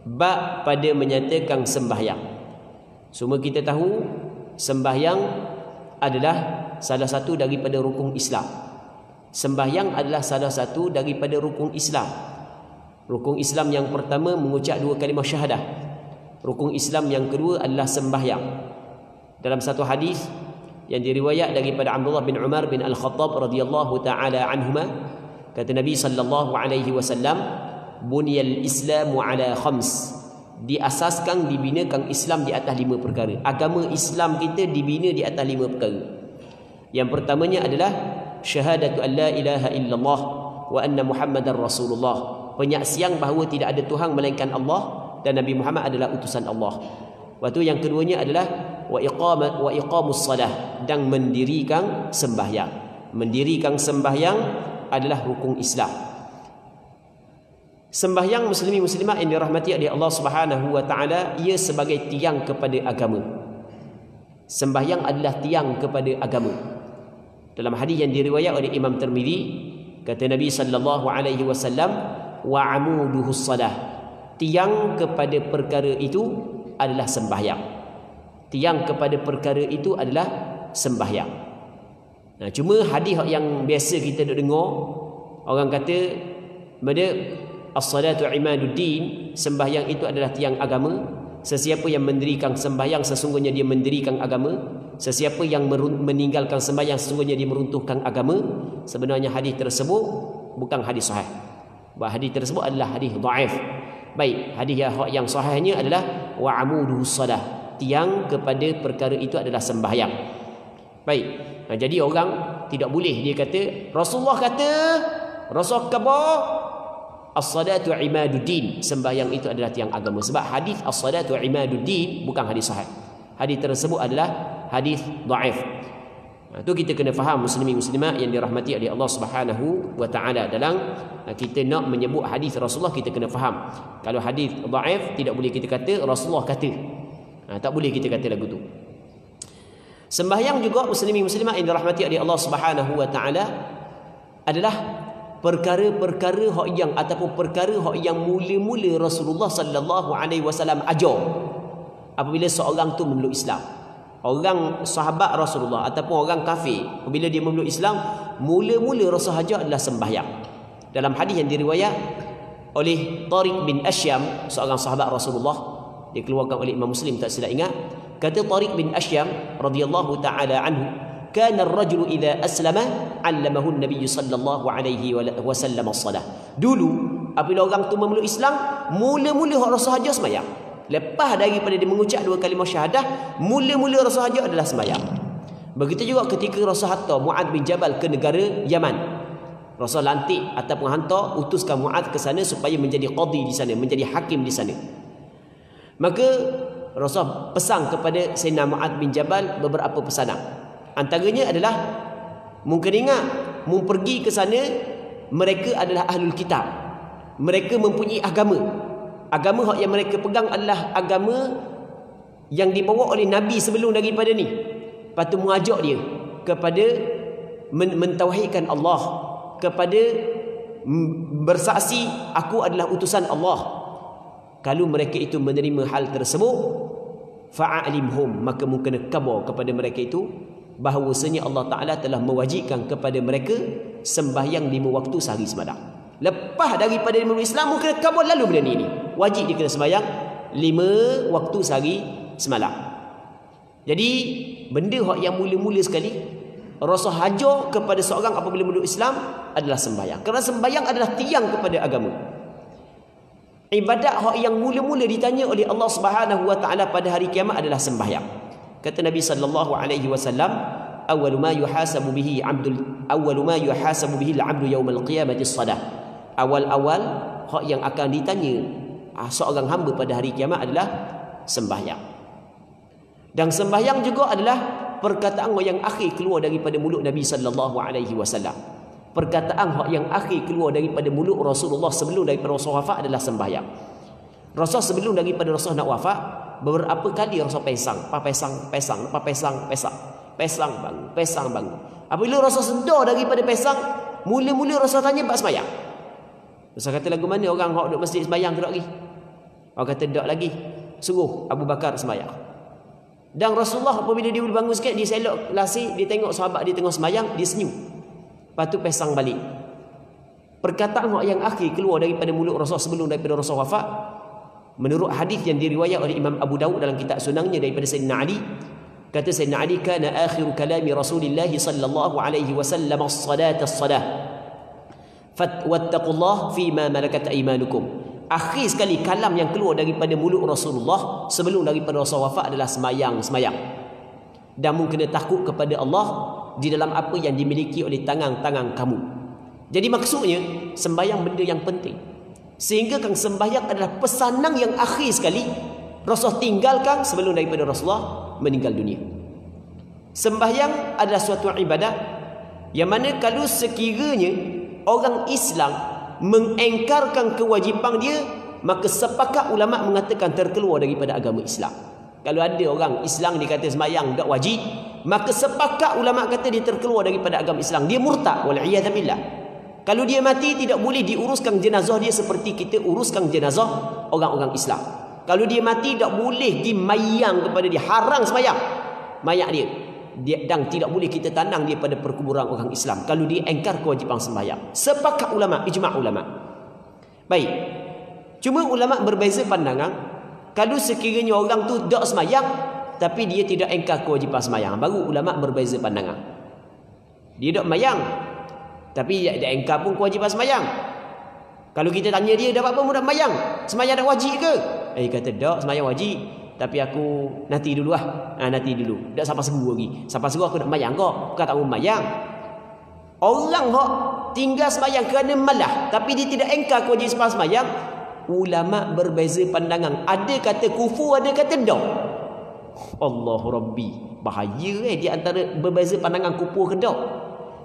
Bab pada menyatakan sembahyang. Semua kita tahu sembahyang adalah salah satu daripada rukun Islam. Sembahyang adalah salah satu daripada rukun Islam. Rukun Islam yang pertama mengucap 2 kalimah syahadah. Rukun Islam yang kedua adalah sembahyang. Dalam satu hadis yang diriwayat daripada Abdullah bin Umar bin Al-Khattab radhiyallahu taala anhuma, kata Nabi sallallahu alaihi wasallam, bunyal Islamu ala khams. Diasaskan, dibinakan Islam di atas 5 perkara. Agama Islam kita dibina di atas 5 perkara. Yang pertamanya adalah syahadatu an la ilaha illallah wa anna Muhammadar Rasulullah. Penyaksian bahawa tidak ada Tuhan melainkan Allah dan Nabi Muhammad adalah utusan Allah. Waktu yang keduanya adalah wa iqamus salah, dan mendirikan sembahyang. Mendirikan sembahyang adalah rukun Islam. Sembahyang muslimin muslimat yang dirahmati oleh Allah Subhanahu wa taala, ia sebagai tiang kepada agama. Sembahyang adalah tiang kepada agama. Dalam hadis yang diriwayat oleh Imam Tirmizi, kata Nabi sallallahu alaihi wasallam, wa amuduhus salah. Tiang kepada perkara itu adalah sembahyang. Tiang kepada perkara itu adalah sembahyang. Cuma hadis yang biasa kita dengar, orang kata pada as-salatu imaduddin, sembahyang itu adalah tiang agama. Sesiapa yang mendirikan sembahyang sesungguhnya dia mendirikan agama. Sesiapa yang meninggalkan sembahyang sesungguhnya dia meruntuhkan agama. Sebenarnya hadis tersebut bukan hadis sahih. Hadis tersebut adalah hadis dhaif. Baik, hadis yang sahihnya adalah wa amuduhus salah. Tiang kepada perkara itu adalah sembahyang. Baik. Jadi orang tidak boleh dia kata Rasulullah kata, Rasul kata as-salatu imaduddin, sembahyang itu adalah tiang agama. Sebab hadis as-salatu imaduddin bukan hadis sahih. Hadis tersebut adalah hadis dhaif. Itu kita kena faham muslimin muslimat yang dirahmati oleh Allah Subhanahu wa taala. Dalam kita nak menyebut hadis Rasulullah, kita kena faham. Kalau hadis dhaif tidak boleh kita kata Rasulullah kata. Tak boleh kita kata lagu tu. Sembahyang juga muslimin muslimat yang dirahmati oleh Allah Subhanahu wa taala adalah perkara-perkara hak yang ataupun perkara hak yang mula-mula Rasulullah sallallahu alaihi wasallam ajar apabila seorang tu memeluk Islam. Orang sahabat Rasulullah ataupun orang kafir apabila dia memeluk Islam, mula-mula Rasul ajar adalah sembahyang. Dalam hadis yang diriwayat oleh Tariq bin Asyam, seorang sahabat Rasulullah, dikeluarkan oleh Imam Muslim tak silap ingat, kata Tariq bin Asyam radhiyallahu taala anhu, kana ar-rajulu idza aslama 'allamahu an-nabiy sallallahu alaihi wasallam as-salah. Dulu apabila orang tu memeluk Islam, mula-mula Rasul ajar sembahyang. Lepas daripada dia mengucap 2 kalimah syahadah, mula-mula Rasul haji adalah sembahyang. Begitu juga ketika Rasul hantar Mu'adz bin Jabal ke negara Yaman. Rasul lantik ataupun hantar utuskan Mu'adz ke sana supaya menjadi qadi di sana, menjadi hakim di sana. Maka Rasul pesan kepada Sayyidina Mu'adz bin Jabal beberapa pesanan. Antaranya adalah mungkin ingat, mun pergi ke sana mereka adalah ahlul kitab. Mereka mempunyai agama. Agama yang mereka pegang adalah agama yang dibawa oleh Nabi sebelum daripada ni. Lepas tu mengajak dia kepada mentauhidkan Allah, kepada bersaksi aku adalah utusan Allah. Kalau mereka itu menerima hal tersebut, fa'alimhum, maka mungkin khabar kepada mereka itu bahawasanya Allah Ta'ala telah mewajibkan kepada mereka sembahyang 5 waktu sehari semalam. Lepas daripada dia memeluk Islam, mungkin khabar lalu benda ni. Wajib dia kena sembahyang 5 waktu sehari semalam. Jadi benda yang mula-mula sekali Rasul hajar kepada seorang apabila memeluk Islam adalah sembahyang. Kerana sembahyang adalah tiang kepada agama. Ibadat yang mula-mula ditanya oleh Allah Subhanahu wa taala pada hari kiamat adalah sembahyang. Kata Nabi sallallahu alaihi wasallam, awwalu ma yuhasabu bihi 'abdu yaumal qiyamati as-salah. Awal-awal hak yang akan ditanya seorang hamba pada hari kiamat adalah sembahyang. Dan sembahyang juga adalah perkataan yang akhir keluar daripada mulut Nabi sallallahu alaihi wasallam. Perkataan yang akhir keluar daripada mulut Rasulullah sebelum daripada Rasul wafat adalah sembahyang. Rasul sebelum daripada Rasul nak wafat, beberapa kali Rasul pesang bangun. Apabila Rasul sedar daripada pesang, mula-mula Rasul tanya bab sembahyang. Rasul kata, lagu mana orang hok duduk masjid sembahyang tak lagi? Orang kata tak lagi. Suruh Abu Bakar sembahyang. Dan Rasulullah apabila dia bangun sikit, dia selok lasik, dia tengok sahabat dia tengah sembahyang, dia senyum. Lepas tu pesang balik. Perkataan yang akhir keluar daripada mulut Rasul sebelum daripada Rasul wafat, menurut hadis yang diriwayat oleh Imam Abu Dawud dalam kitab sunangnya daripada Sayyidina Ali, kata Sayyidina Ali, kana akhiru kalami Rasulillah sallallahu alaihi wasallam as-salah wattaqullah fima malakat aymanukum. Akhir sekali kalam yang keluar daripada mulut Rasulullah sebelum daripada Rasul wafat adalah semayang. Dan kena takut kepada Allah di dalam apa yang dimiliki oleh tangan-tangan kamu. Jadi maksudnya sembahyang benda yang penting. Sehingga kan sembahyang adalah pesanan yang akhir sekali Rasul tinggalkan sebelum daripada Rasulullah meninggal dunia. Sembahyang adalah suatu ibadah yang mana kalau sekiranya orang Islam mengengkarkan kewajipan dia, maka sepakat ulama mengatakan terkeluar daripada agama Islam. Kalau ada orang Islam dia kata sembahyang tak wajib, maka sepakat ulama kata dia terkeluar daripada agama Islam. Dia murtad, wal'iyadzubillah. Kalau dia mati, tidak boleh diuruskan jenazah dia seperti kita uruskan jenazah orang-orang Islam. Kalau dia mati, tak boleh dimayang kepada dia, haram sembahyang mayat dia. Dan tidak boleh kita tanam dia pada perkuburan orang Islam kalau dia engkar kewajipan sembahyang. Sepakat ulama, ijma' ulama. Baik. Cuma ulama berbeza pandangan. Kalau sekiranya orang tu tak sembahyang tapi dia tidak engkar kewajipan sembahyang, baru ulama berbeza pandangan. Dia tak sembahyang tapi dia engkar pun kewajipan sembahyang. Kalau kita tanya dia, dah apa mu dah sembahyang? Sembahyang dah wajib ke? Kata tak, sembahyang wajib. Tapi aku nanti dulu lah. Nanti dulu. Tak sampai sebu lagi. Sampai sebu aku nak sembahyang kok. Bukan tak mau sembahyang. Orang hok tinggal sembahyang kerana malah, tapi dia tidak engkar kewajipan sembahyang. Ulama berbeza pandangan. Ada kata kufur, ada kata dak. Allahu Rabbi. Bahaya di antara berbeza pandangan kufur ke dak.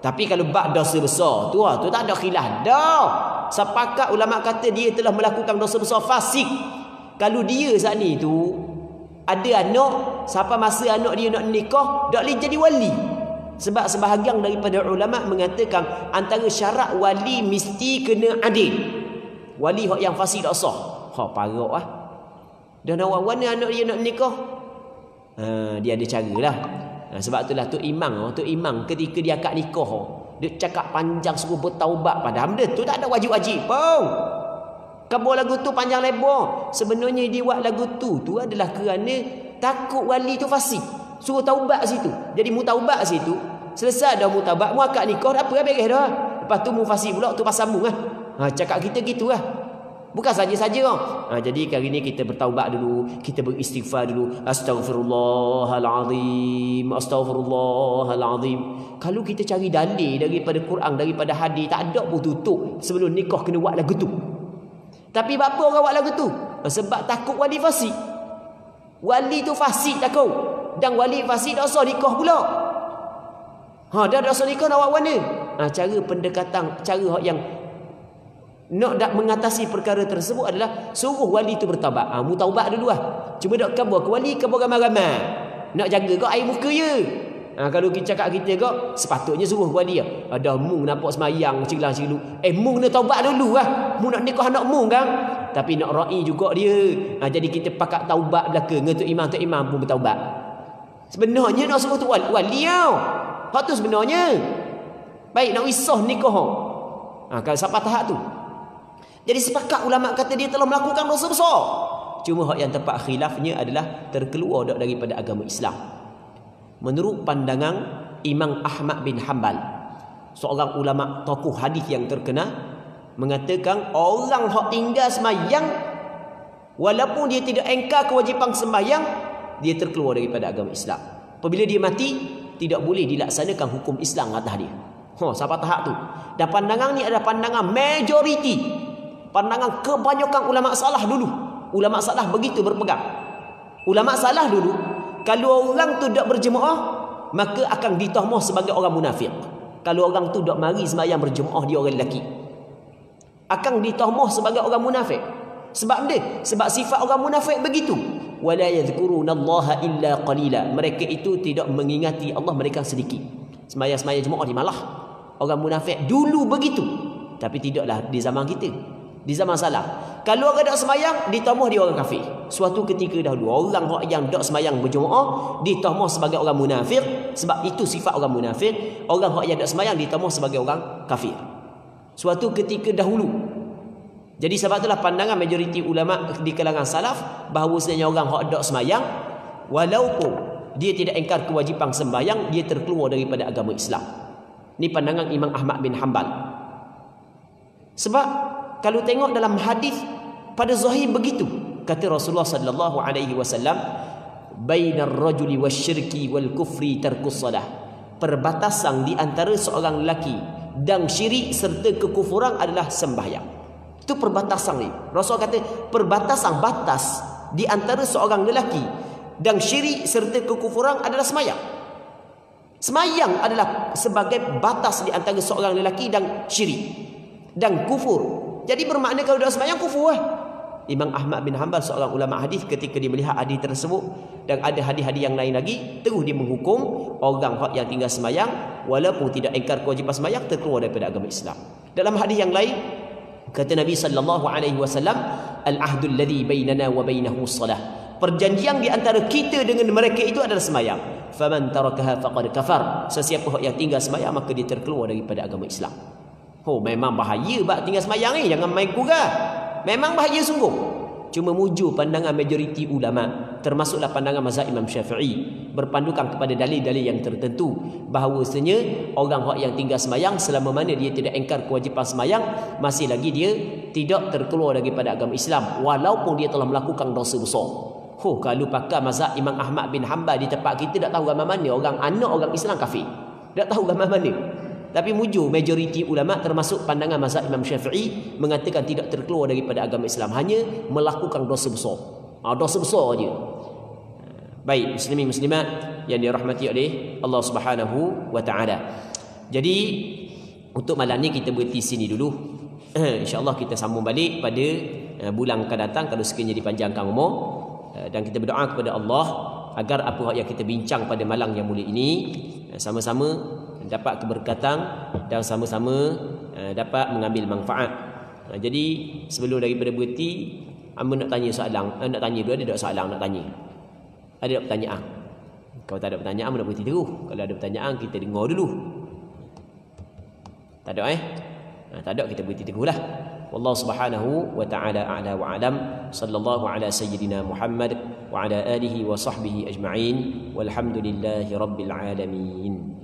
Tapi kalau bab dosa besar tu tak ada khilaf dah. Sepakat ulama kata dia telah melakukan dosa besar, fasik. Kalau dia saat ni tu ada anak, sampai masa anak dia nak nikah, tak boleh jadi wali. Sebab sebahagian daripada ulama mengatakan antara syarat wali mesti kena adil. Wali yang fasik tak sah. Parah lah. Dan awak mana anak dia nak nikah? Dia ada cara lah. Sebab itulah tu imam ketika dia akad nikah, dia cakap panjang suruh bertaubat, padahal benda tu tak ada wajib-wajib pun. Kabur lagu tu panjang lebar. Sebenarnya dia buat lagu tu adalah kerana takut wali tu fasik. Suruh taubat situ. Jadi mu taubat situ, selesai dah mu taubat, mu akad nikah dah apa beres dah. Lepas tu mu fasik pula tu pasal mu lah. Cakap kita gitu lah. Bukan saja-saja. Jadi kali ini kita bertaubat dulu, kita beristighfar dulu. Astaghfirullahalazim, astaghfirullahalazim. Kalau kita cari dalil daripada Quran, daripada hadis, tak ada pun tutup sebelum nikah kena buat lagu tu. Tapi apa orang buat lagu tu? Sebab takut wali fasik. Wali tu fasik takut. Dan wali fasik dosa nikah pula. Dah dosa nikah nak buat mana? Cara pendekatan, cara yang nak mengatasi perkara tersebut adalah suruh wali tu bertaubat. Mu taubat dulu lah. Cuma nak kabur ke wali, kabur ramai-ramai. Nak jaga kau air muka je. Kalau kita cakap kita kau, sepatutnya suruh wali lah. Ada mu nampak semayang cilang-cilu. Mu kena taubat dulu lah. Mu nak nikah anak mu kan. Tapi nak ra'i juga dia. Jadi kita pakat taubat belakang. Tuk imam pun bertaubat. Sebenarnya nak suruh tu wali tau. Hak tu sebenarnya. Baik nak wisah nikah. Kalau sampai tahap tu. Jadi sepakat ulama kata dia telah melakukan dosa besar. Cuma hak yang tepat khilafnya adalah terkeluar daripada agama Islam. Menurut pandangan Imam Ahmad bin Hanbal, seorang ulama tokoh hadis yang terkenal, mengatakan orang hak tinggal sembahyang walaupun dia tidak engkar kewajipan sembahyang, dia terkeluar daripada agama Islam. Apabila dia mati, tidak boleh dilaksanakan hukum Islam atas dia. Sampai tahap tu. Dan pandangan ni adalah pandangan majoriti. Pandangan kebanyakan ulama salah dulu. Ulama salah begitu berpegang. Ulama salah dulu, kalau orang tu tak berjemaah, maka akan ditahmah sebagai orang munafik. Kalau orang tu tak mari sembahyang berjemaah, dia orang lelaki, akan ditahmah sebagai orang munafik. Sebab dia, sebab sifat orang munafik begitu. Wala yadhkurunallaha illa qalila. Mereka itu tidak mengingati Allah, mereka sedikit. Sembahyang jemaah di malah. Orang munafik dulu begitu. Tapi tidaklah di zaman kita. Di zaman salah, kalau orang tak semayang, ditahmah dia orang kafir. Suatu ketika dahulu, orang yang tak semayang berjemaah ditahmah sebagai orang munafik. Sebab itu sifat orang munafik. Orang yang tak semayang ditahmah sebagai orang kafir. Suatu ketika dahulu. Jadi sebab itulah pandangan majoriti ulama di kalangan salaf, bahawasanya orang yang tak semayang, walaupun dia tidak ingkar kewajipan sembahyang, dia terkeluar daripada agama Islam. Ini pandangan Imam Ahmad bin Hanbal. Sebab kalau tengok dalam hadis, pada zahir begitu kata Rasulullah sallallahu alaihi wasallam, bainar rajuli wasyirki wal kufri tarkus salah. Perbatasan di antara seorang lelaki dan syirik serta kekufuran adalah sembahyang. Itu perbatasan ni. Rasul kata perbatasan, batas di antara seorang lelaki dan syirik serta kekufuran adalah sembahyang. Sembahyang adalah sebagai batas di antara seorang lelaki dan syirik dan kufur. Jadi bermakna kalau dah sembahyang kufur lah. Imam Ahmad bin Hanbal, seorang ulama hadis, ketika dia melihat hadis tersebut dan ada hadis-hadis yang lain lagi, terus dia menghukum orang yang tinggal sembahyang walaupun tidak ingkar kewajipan sembahyang, terkeluar daripada agama Islam. Dalam hadis yang lain kata Nabi sallallahu alaihi wasallam, al-ahdul ladzi bainana wa bainahu shalah. Perjanjian di antara kita dengan mereka itu adalah sembahyang. Faman tarakaha faqad kafar. Sesiapa yang tinggal sembahyang maka dia terkeluar daripada agama Islam. Memang bahaya bak tinggal sembahyang ni, jangan main kurang. Memang bahaya sungguh. Cuma mujur pandangan majoriti ulama, termasuklah pandangan mazhab Imam Syafi'i, berpandukan kepada dalil-dalil yang tertentu, bahawasanya orang yang tinggal sembahyang selama mana dia tidak ingkar kewajipan sembahyang, masih lagi dia tidak terkeluar daripada agama Islam walaupun dia telah melakukan dosa besar. Kalau pakai mazhab Imam Ahmad bin Hanbal di tempat kita, tak tahu ramai mana orang anak orang Islam kafir. Tak tahu ramai mana. Tapi mujur majoriti ulama termasuk pandangan mazhab Imam Syafi'i mengatakan tidak terkeluar daripada agama Islam, hanya melakukan dosa besar. Dosa besar aja. Baik, muslimin muslimat yang dirahmati oleh Allah Subhanahu wa taala. Jadi untuk malam ni kita berhenti sini dulu. InsyaAllah kita sambung balik pada bulan akan datang kalau sekiranya dipanjangkan umur. Dan kita berdoa kepada Allah agar apa yang kita bincang pada malam yang mulia ini sama-sama dapat keberkatan dan sama-sama dapat mengambil manfaat. Jadi sebelum daripada berhenti, hamba nak tanya soalan. Nak tanya dulu, ada tak soalan nak tanya? Ada tak pertanyaan? Kalau tak ada pertanyaan, hamba nak berhenti terus. Kalau ada pertanyaan, kita dengar dulu. Tak ada tak ada, kita berhenti terus lah. Wallahu subhanahu wa ta'ala a'la wa alam. Sallallahu ala sayyidina Muhammad wa ala alihi wa sahbihi ajma'in. Walhamdulillahi rabbil alamin.